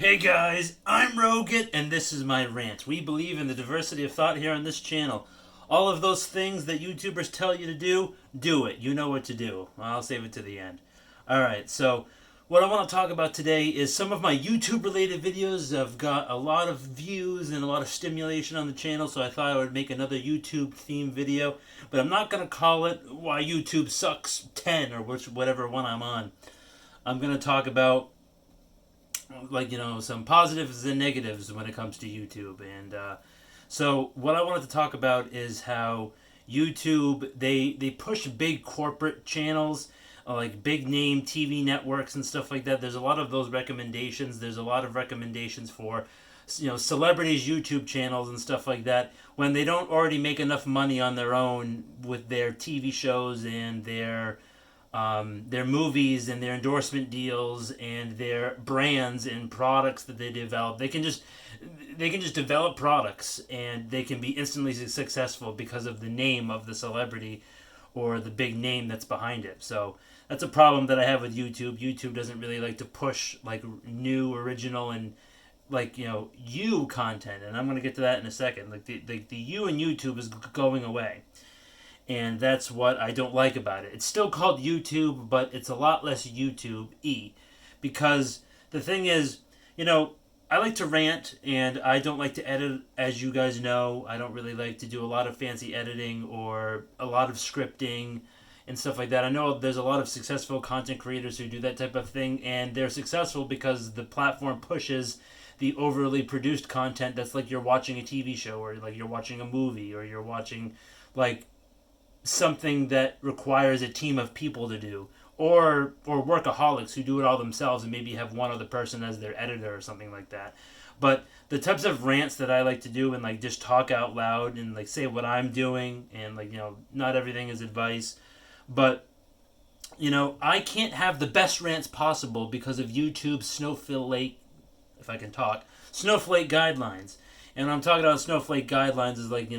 Hey guys, I'm Roget, and this is my rant. We believe in the diversity of thought here on this channel. All of those things that YouTubers tell you to do it. You know what to do. I'll save it to the end. Alright, so what I want to talk about today is some of my YouTube related videos have got a lot of views and a lot of stimulation on the channel, so I thought I would make another YouTube theme video. But I'm not going to call it Why YouTube Sucks 10 or whatever one I'm on. I'm going to talk about some positives and negatives when it comes to YouTube. And so what I wanted to talk about is how YouTube, they push big corporate channels, like big name TV networks and stuff like that. There's a lot of those recommendations. There's a lot of recommendations for celebrities YouTube channels and stuff like that when they don't already make enough money on their own with their TV shows and their movies and their endorsement deals and their brands and products that they develop. They can just develop products and they can be instantly successful because of the name of the celebrity or the big name that's behind it. So that's a problem that I have with YouTube. YouTube doesn't really like to push like new, original, and you content, and I'm going to get to that in a second. Like the you in YouTube is going away. And that's what I don't like about it. It's still called YouTube, but it's a lot less YouTube-y. Because the thing is, I like to rant, and I don't like to edit, as you guys know. I don't really like to do a lot of fancy editing or a lot of scripting and stuff like that. I know there's a lot of successful content creators who do that type of thing, and they're successful because the platform pushes the overly produced content that's like you're watching a TV show, or like you're watching a movie, or you're watching like something that requires a team of people to do, or workaholics who do it all themselves and maybe have one other person as their editor or something like that. But the types of rants that I like to do and like just talk out loud and like say what I'm doing, and not everything is advice, but I can't have the best rants possible because of YouTube's snowflake, if I can talk, snowflake guidelines. And when I'm talking about snowflake guidelines is like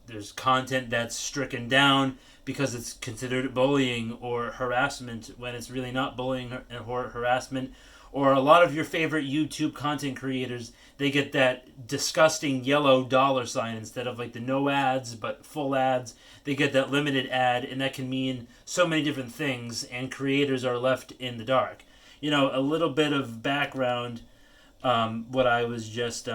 there's content that's stricken down because it's considered bullying or harassment when it's really not bullying or harassment. Or a lot of your favorite YouTube content creators, they get that disgusting yellow dollar sign instead of like the no ads but full ads. They get that limited ad, and that can mean so many different things, and creators are left in the dark. A little bit of background, what I was just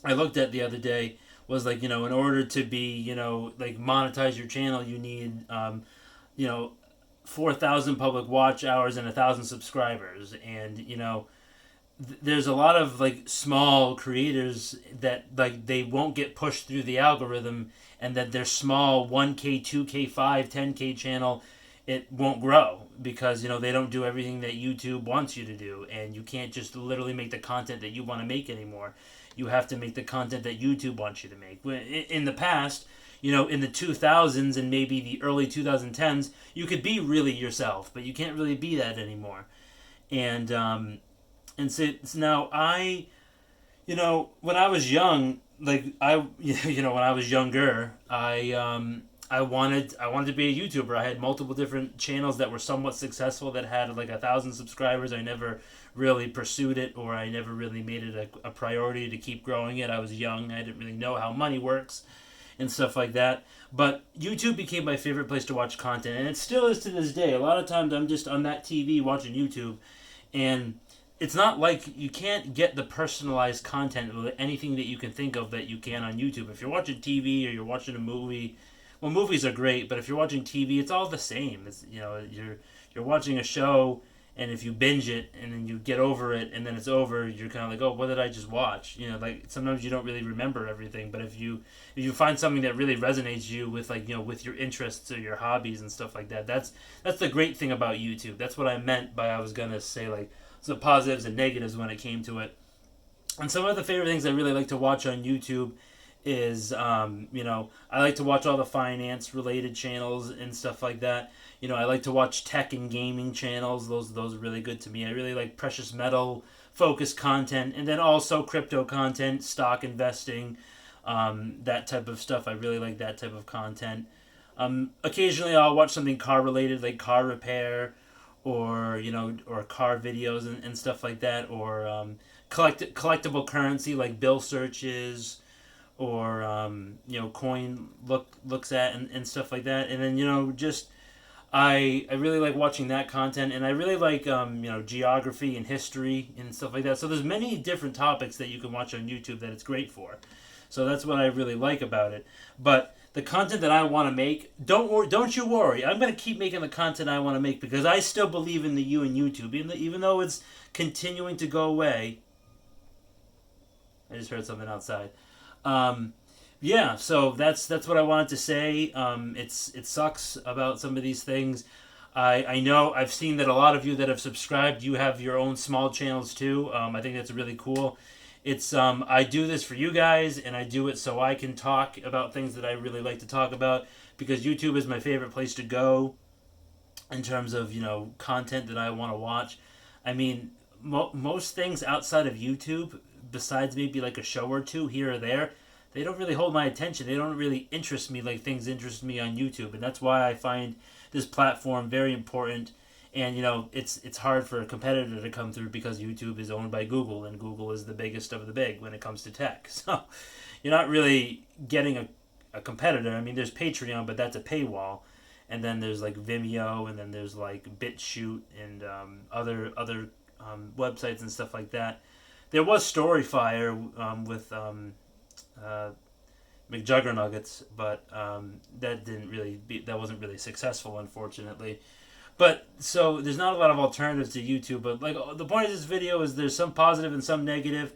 I looked at the other day was in order to be, monetize your channel, you need, 4,000 public watch hours and 1,000 subscribers. And, there's a lot of small creators that they won't get pushed through the algorithm, and that their small 1K, 2K, 5, 10K channel, it won't grow because, they don't do everything that YouTube wants you to do. And you can't just literally make the content that you want to make anymore. You have to make the content that YouTube wants you to make. In the past, in the 2000s and maybe the early 2010s, you could be really yourself, but you can't really be that anymore. And so now when I was young, when I was younger, I wanted to be a YouTuber. I had multiple different channels that were somewhat successful that had 1,000 subscribers. I never really pursued it, or I never really made it a priority to keep growing it. I was young. I didn't really know how money works and stuff like that. But YouTube became my favorite place to watch content, and it still is to this day. A lot of times I'm just on that TV watching YouTube, and it's not like you can't get the personalized content with anything that you can think of that you can on YouTube. If you're watching TV or you're watching a movie, well, movies are great, but if you're watching TV, it's all the same. It's you're watching a show, and if you binge it and then you get over it and then it's over, you're kind of like, oh, what did I just watch? Sometimes you don't really remember everything, but if you find something that really resonates you with with your interests or your hobbies and stuff like that, that's the great thing about YouTube. That's what I meant by I was gonna say some positives and negatives when it came to it. And some of the favorite things I really like to watch on YouTube is I like to watch all the finance related channels and stuff like that. I like to watch tech and gaming channels. Those are really good to me. I really like precious metal focused content, and then also crypto content, stock investing, that type of stuff. I really like that type of content. Occasionally I'll watch something car related, like car repair or or car videos and stuff like that, or collectible currency like bill searches, or coin looks at and stuff like that. And then just I really like watching that content, and I really like geography and history and stuff like that. So there's many different topics that you can watch on YouTube that it's great for. So that's what I really like about it. But the content that I want to make, don't you worry. I'm going to keep making the content I want to make because I still believe in the you and YouTube, even though it's continuing to go away. I just heard something outside. Yeah, so that's what I wanted to say. It sucks about some of these things. I know I've seen that a lot of you that have subscribed, you have your own small channels too. I think that's really cool. It's I do this for you guys, and I do it so I can talk about things that I really like to talk about, because YouTube is my favorite place to go in terms of content that I want to watch. I mean, most things outside of YouTube, besides maybe like a show or two here or there, they don't really hold my attention. They don't really interest me like things interest me on YouTube, and that's why I find this platform very important. And it's hard for a competitor to come through because YouTube is owned by Google, and Google is the biggest of the big when it comes to tech. So you're not really getting a competitor. I mean, there's Patreon, but that's a paywall, and then there's like Vimeo, and then there's like BitChute and other websites and stuff like that. There was Storyfire with McJuggernuggets, but that wasn't really successful, unfortunately. But so there's not a lot of alternatives to YouTube. But like the point of this video is there's some positive and some negative,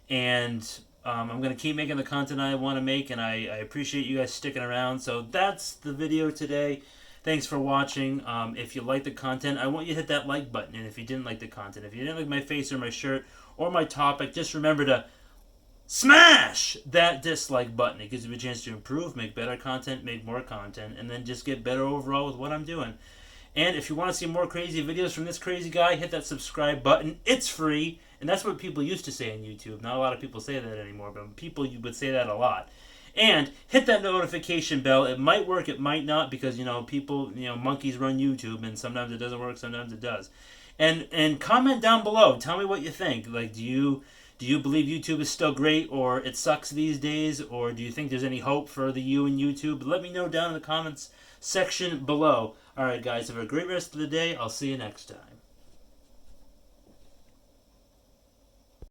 and I'm gonna keep making the content I want to make, and I appreciate you guys sticking around. So that's the video today. Thanks for watching. If you like the content, I want you to hit that like button. And if you didn't like the content, if you didn't like my face or my shirt or my topic, just remember to smash that dislike button. It gives you a chance to improve, make better content, make more content, and then just get better overall with what I'm doing. And if you want to see more crazy videos from this crazy guy, hit that subscribe button. It's free, and that's what people used to say on YouTube. Not a lot of people say that anymore, but people would say that a lot. And hit that notification bell. It might work, it might not, because people, monkeys run YouTube, and sometimes it doesn't work, sometimes it does. And comment down below. Tell me what you think. Like, do you believe YouTube is still great, or it sucks these days, or do you think there's any hope for the you and YouTube? Let me know down in the comments section below. Alright guys, have a great rest of the day. I'll see you next time.